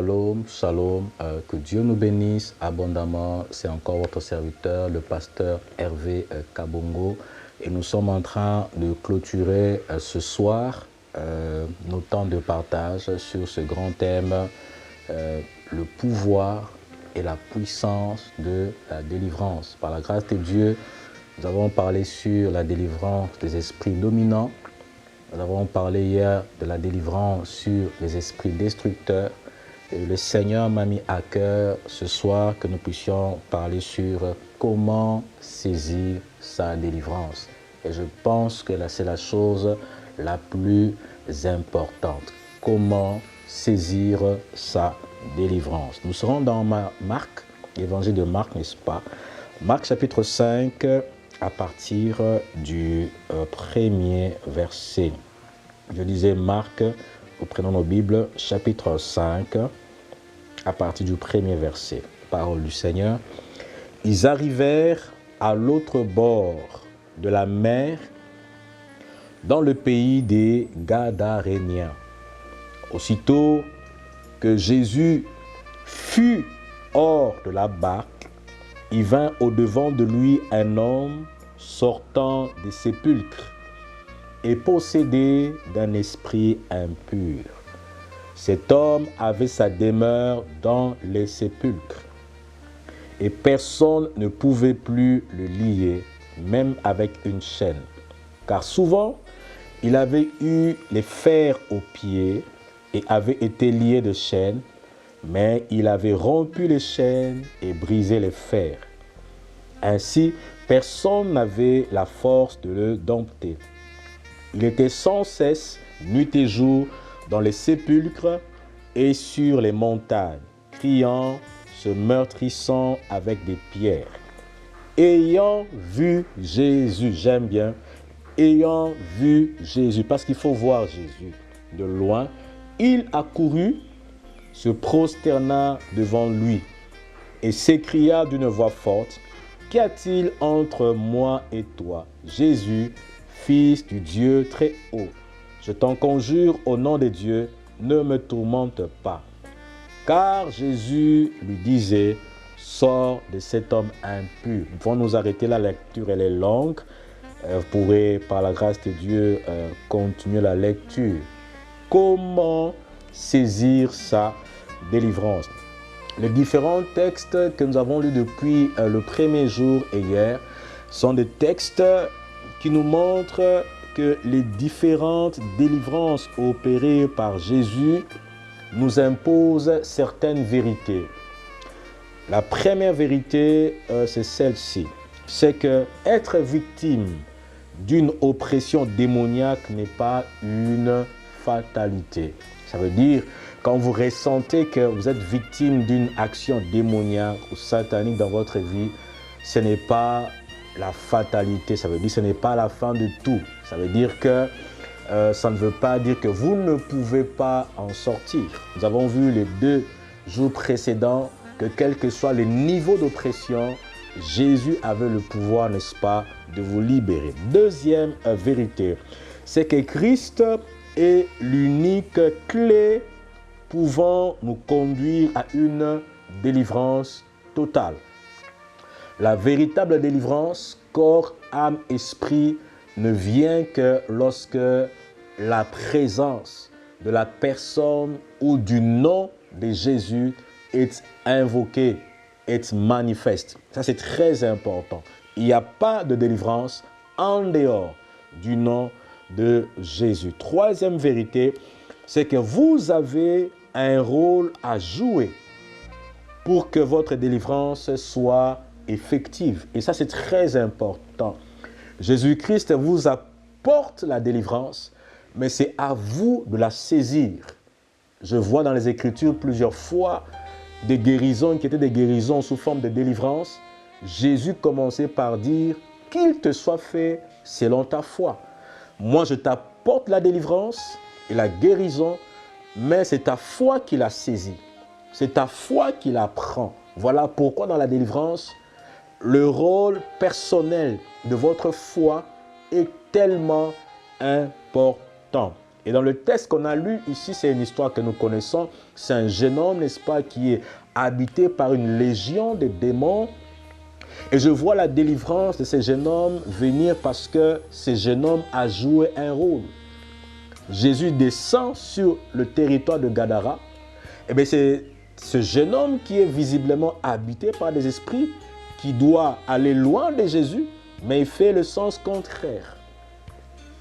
Shalom, shalom, que Dieu nous bénisse abondamment. C'est encore votre serviteur, le pasteur Hervé Kabongo. Et nous sommes en train de clôturer ce soir nos temps de partage sur ce grand thème, le pouvoir et la puissance de la délivrance. Par la grâce de Dieu, nous avons parlé sur la délivrance des esprits dominants. Nous avons parlé hier de la délivrance sur les esprits destructeurs. Et le Seigneur m'a mis à cœur ce soir que nous puissions parler sur comment saisir sa délivrance. Et je pense que c'est la chose la plus importante. Comment saisir sa délivrance. Nous serons dans Marc, l'évangile de Marc, n'est-ce pas? Marc chapitre 5, à partir du premier verset. Je disais Marc, nous prenons nos Bibles, chapitre 5, à partir du premier verset. Parole du Seigneur. Ils arrivèrent à l'autre bord de la mer, dans le pays des Gadaréniens. Aussitôt que Jésus fut hors de la barque, il vint au-devant de lui un homme sortant des sépulcres et possédé d'un esprit impur. Cet homme avait sa demeure dans les sépulcres et personne ne pouvait plus le lier, même avec une chaîne, car souvent il avait eu les fers aux pieds et avait été lié de chaînes, mais il avait rompu les chaînes et brisé les fers. Ainsi, personne n'avait la force de le dompter. Il était sans cesse, nuit et jour, dans les sépulcres et sur les montagnes, criant, se meurtrissant avec des pierres. Ayant vu Jésus, j'aime bien, ayant vu Jésus, parce qu'il faut voir Jésus de loin, il accourut, se prosterna devant lui et s'écria d'une voix forte, « Qu'y a-t-il entre moi et toi, Jésus, Fils du Dieu très haut? Je t'en conjure au nom de Dieu, ne me tourmente pas. » Car Jésus lui disait, « Sors de cet homme impur. » Nous pouvons nous arrêter, la lecture elle est longue. Vous pourrez, par la grâce de Dieu, continuer la lecture. Comment saisir sa délivrance? Les différents textes que nous avons lus depuis le premier jour et hier sont des textes qui nous montrent que les différentes délivrances opérées par Jésus nous imposent certaines vérités. La première vérité, c'est celle-ci. C'est que être victime d'une oppression démoniaque n'est pas une fatalité. Ça veut dire, quand vous ressentez que vous êtes victime d'une action démoniaque ou satanique dans votre vie, ce n'est pas la fatalité. Ça veut dire que ce n'est pas la fin de tout. Ça veut dire que ça ne veut pas dire que vous ne pouvez pas en sortir. Nous avons vu les 2 jours précédents que quel que soit le niveau d'oppression, Jésus avait le pouvoir, n'est-ce pas, de vous libérer. Deuxième vérité, c'est que Christ est l'unique clé pouvant nous conduire à une délivrance totale. La véritable délivrance, corps, âme, esprit, ne vient que lorsque la présence de la personne ou du nom de Jésus est invoquée, est manifeste. Ça, c'est très important. Il n'y a pas de délivrance en dehors du nom de Jésus. Troisième vérité, c'est que vous avez un rôle à jouer pour que votre délivrance soit effective. Et ça, c'est très important. Jésus-Christ vous apporte la délivrance, mais c'est à vous de la saisir. Je vois dans les Écritures plusieurs fois des guérisons qui étaient des guérisons sous forme de délivrance. Jésus commençait par dire « Qu'il te soit fait selon ta foi ». Moi, je t'apporte la délivrance et la guérison, mais c'est ta foi qui la saisit. C'est ta foi qui la prend. Voilà pourquoi dans la délivrance, le rôle personnel de votre foi est tellement important. Et dans le texte qu'on a lu ici, c'est une histoire que nous connaissons. C'est un jeune homme, n'est-ce pas, qui est habité par une légion de démons. Et je vois la délivrance de ce jeune homme venir parce que ce jeune homme a joué un rôle. Jésus descend sur le territoire de Gadara. Et bien c'est ce jeune homme qui est visiblement habité par des esprits, qui doit aller loin de Jésus, mais il fait le sens contraire.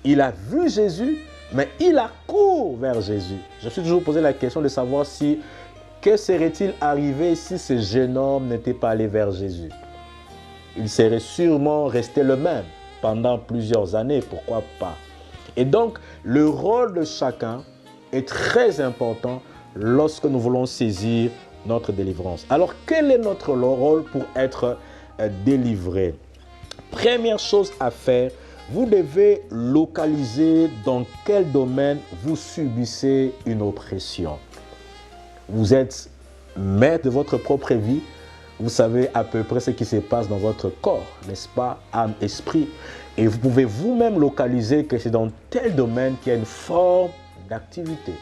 Il a vu Jésus, mais il accourt vers Jésus. Je me suis toujours posé la question de savoir que serait-il arrivé si ce jeune homme n'était pas allé vers Jésus? Il serait sûrement resté le même pendant plusieurs années, pourquoi pas? Et donc, le rôle de chacun est très important lorsque nous voulons saisir notre délivrance. Alors, quel est notre rôle pour être délivré? Première chose à faire, vous devez localiser dans quel domaine vous subissez une oppression. Vous êtes maître de votre propre vie. Vous savez à peu près ce qui se passe dans votre corps, n'est-ce pas, âme, esprit. Et vous pouvez vous-même localiser que c'est dans tel domaine qu'il y a une forme d'activité.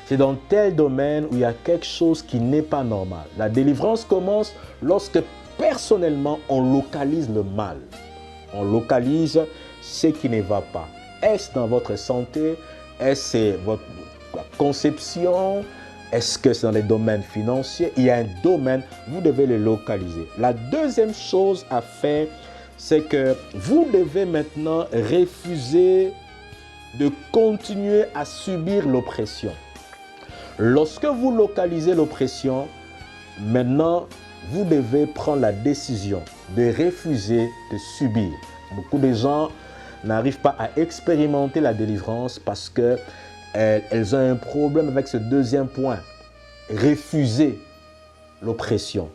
C'est dans tel domaine où il y a quelque chose qui n'est pas normal. La délivrance commence lorsque personnellement on localise le mal. On localise ce qui ne va pas. Est-ce dans votre santé? Est-ce votre conception? Est-ce que c'est dans les domaines financiers? Il y a un domaine, vous devez le localiser. La deuxième chose à faire, c'est que vous devez maintenant refuser de continuer à subir l'oppression. Lorsque vous localisez l'oppression, maintenant, vous devez prendre la décision de refuser de subir. Beaucoup de gens n'arrivent pas à expérimenter la délivrance parce que elles ont un problème avec ce deuxième point. Refuser l'oppression.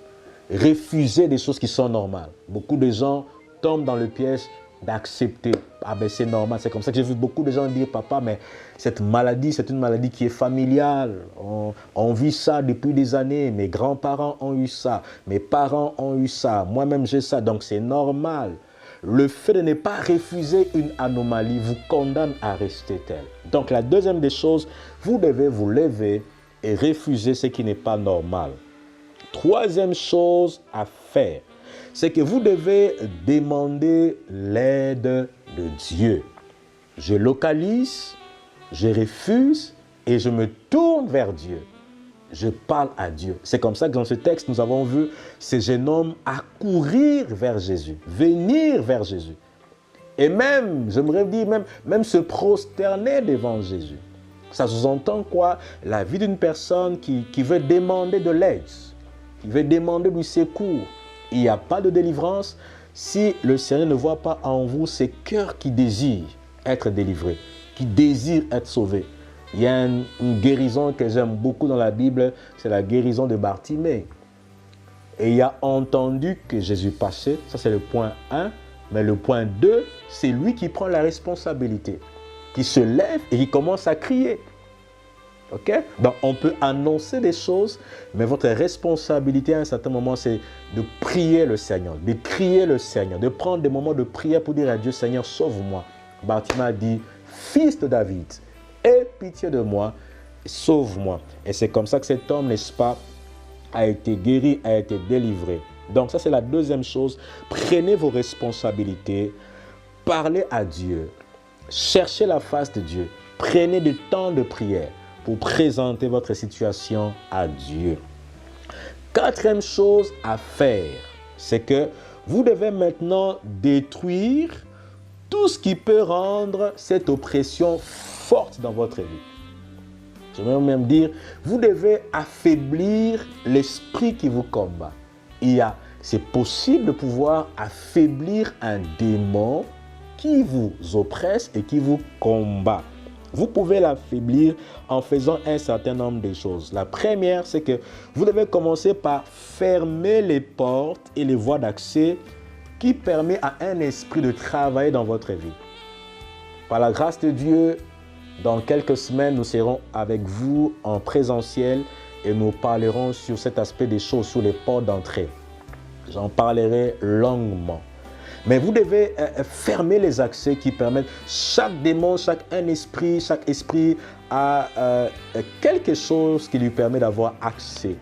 Refuser des choses qui sont normales. Beaucoup de gens tombent dans le piège d'accepter. Ah ben c'est normal, c'est comme ça que j'ai vu beaucoup de gens dire, papa, mais cette maladie, c'est une maladie qui est familiale. On vit ça depuis des années. Mes grands-parents ont eu ça. Mes parents ont eu ça. Moi-même j'ai ça, donc c'est normal. Le fait de ne pas refuser une anomalie vous condamne à rester tel. Donc la deuxième des choses, vous devez vous lever et refuser ce qui n'est pas normal. Troisième chose à faire, c'est que vous devez demander l'aide de Dieu. Je localise, je refuse et je me tourne vers Dieu. Je parle à Dieu. C'est comme ça que dans ce texte, nous avons vu ce jeune homme accourir vers Jésus, venir vers Jésus. Et même, j'aimerais dire, même se prosterner devant Jésus. Ça sous-entend quoi? La vie d'une personne qui veut demander de l'aide, qui veut demander du secours. Il n'y a pas de délivrance si le Seigneur ne voit pas en vous ces cœurs qui désirent être délivrés, qui désirent être sauvés. Il y a une guérison que j'aime beaucoup dans la Bible, c'est la guérison de Bartimée. Et il a entendu que Jésus passait, ça c'est le point 1, mais le point 2, c'est lui qui prend la responsabilité, qui se lève et qui commence à crier. Ok? Donc on peut annoncer des choses, mais votre responsabilité à un certain moment, c'est de prier le Seigneur, de crier le Seigneur, de prendre des moments de prière pour dire à Dieu, Seigneur, sauve-moi. Bartimée a dit, fils de David, aie pitié de moi, sauve-moi. Et c'est comme ça que cet homme, n'est-ce pas, a été guéri, a été délivré. Donc ça, c'est la deuxième chose. Prenez vos responsabilités, parlez à Dieu, cherchez la face de Dieu, prenez du temps de prière pour présenter votre situation à Dieu. Quatrième chose à faire, c'est que vous devez maintenant détruire tout ce qui peut rendre cette oppression forte dans votre vie. Je vais même dire, vous devez affaiblir l'esprit qui vous combat. C'est possible de pouvoir affaiblir un démon qui vous oppresse et qui vous combat. Vous pouvez l'affaiblir en faisant un certain nombre de choses. La première, c'est que vous devez commencer par fermer les portes et les voies d'accès qui permettent à un esprit de travailler dans votre vie. Par la grâce de Dieu, dans quelques semaines, nous serons avec vous en présentiel et nous parlerons sur cet aspect des choses, sur les portes d'entrée. J'en parlerai longuement. Mais vous devez fermer les accès qui permettent, chaque démon, chaque esprit a quelque chose qui lui permet d'avoir accès,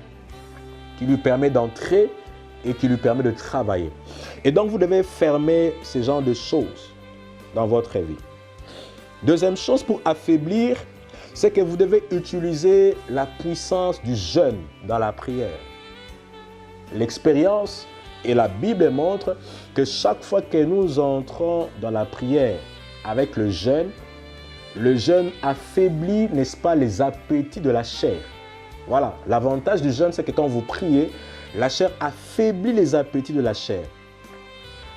qui lui permet d'entrer et qui lui permet de travailler. Et donc, vous devez fermer ce genre de choses dans votre vie. Deuxième chose pour affaiblir, c'est que vous devez utiliser la puissance du jeûne dans la prière. L'expérience et la Bible montrent que chaque fois que nous entrons dans la prière avec le jeûne affaiblit, n'est-ce pas, les appétits de la chair. Voilà, l'avantage du jeûne, c'est que quand vous priez, la chair affaiblit les appétits de la chair.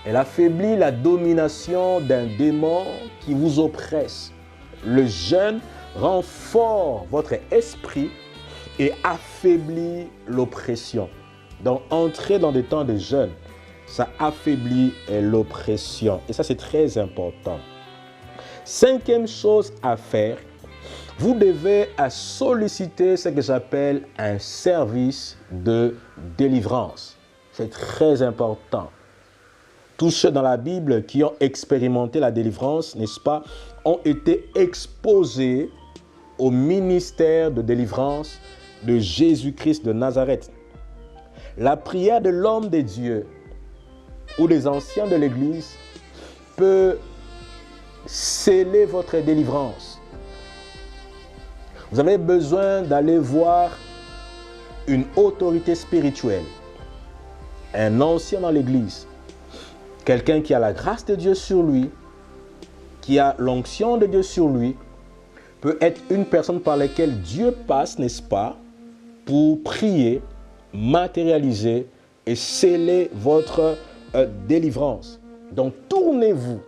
Elle affaiblit la domination d'un démon qui vous oppresse. Le jeûne rend fort votre esprit et affaiblit l'oppression. Donc, entrer dans des temps de jeûne, ça affaiblit l'oppression. Et ça, c'est très important. Cinquième chose à faire, vous devez solliciter ce que j'appelle un service de délivrance. C'est très important. Tous ceux dans la Bible qui ont expérimenté la délivrance, n'est-ce pas, ont été exposés au ministère de délivrance de Jésus-Christ de Nazareth. La prière de l'homme de Dieu ou des anciens de l'Église peut sceller votre délivrance. Vous avez besoin d'aller voir une autorité spirituelle, un ancien dans l'Église, quelqu'un qui a la grâce de Dieu sur lui, qui a l'onction de Dieu sur lui, peut être une personne par laquelle Dieu passe, n'est-ce pas, pour prier, matérialiser et sceller votre délivrance. Donc, tournez-vous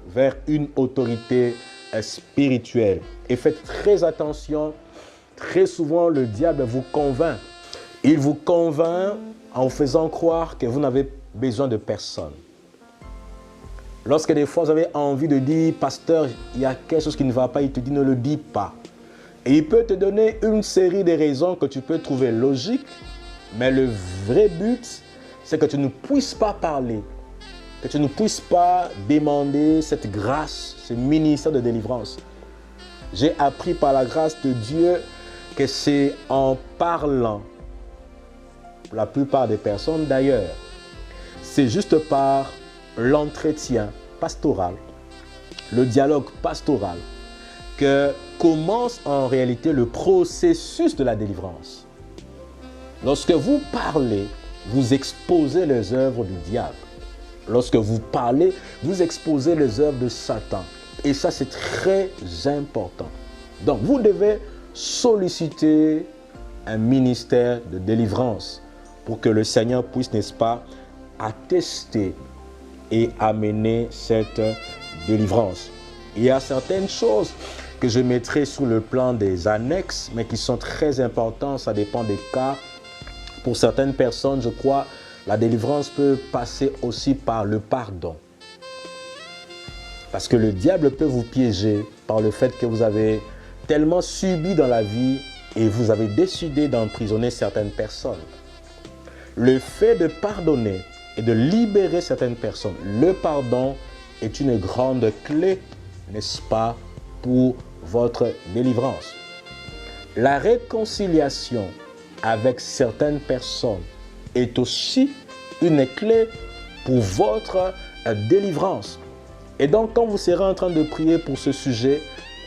vers une autorité spirituelle et faites très attention. Très souvent, le diable vous convainc. Il vous convainc en vous faisant croire que vous n'avez besoin de personne. Lorsque des fois vous avez envie de dire, pasteur, il y a quelque chose qui ne va pas, il te dit, ne le dis pas. Et il peut te donner une série de raisons que tu peux trouver logiques, mais le vrai but, c'est que tu ne puisses pas parler, que tu ne puisses pas demander cette grâce, ce ministère de délivrance. J'ai appris par la grâce de Dieu que c'est en parlant, pour la plupart des personnes d'ailleurs, c'est juste par l'entretien pastoral, le dialogue pastoral, que commence en réalité le processus de la délivrance. Lorsque vous parlez, vous exposez les œuvres du diable. Lorsque vous parlez, vous exposez les œuvres de Satan. Et ça, c'est très important. Donc, vous devez solliciter un ministère de délivrance pour que le Seigneur puisse, n'est-ce pas, attester et amener cette délivrance. Il y a certaines choses que je mettrai sur le plan des annexes, mais qui sont très importantes, ça dépend des cas. Pour certaines personnes, je crois, la délivrance peut passer aussi par le pardon. Parce que le diable peut vous piéger par le fait que vous avez tellement subi dans la vie et vous avez décidé d'emprisonner certaines personnes. Le fait de pardonner et de libérer certaines personnes, le pardon est une grande clé, n'est-ce pas, pour votre délivrance. La réconciliation avec certaines personnes est aussi une clé pour votre délivrance. Et donc, quand vous serez en train de prier pour ce sujet,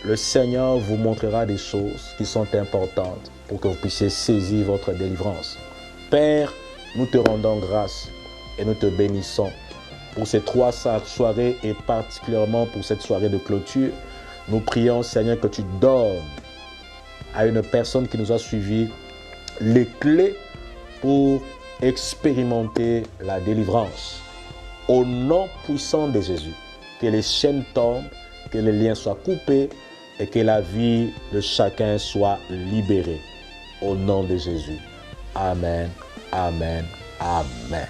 le Seigneur vous montrera des choses qui sont importantes pour que vous puissiez saisir votre délivrance. Père, nous te rendons grâce et nous te bénissons pour ces 3 soirées et particulièrement pour cette soirée de clôture. Nous prions, Seigneur, que tu donnes à une personne qui nous a suivis les clés pour expérimenter la délivrance. Au nom puissant de Jésus, que les chaînes tombent, que les liens soient coupés et que la vie de chacun soit libérée. Au nom de Jésus. Amen, amen, amen.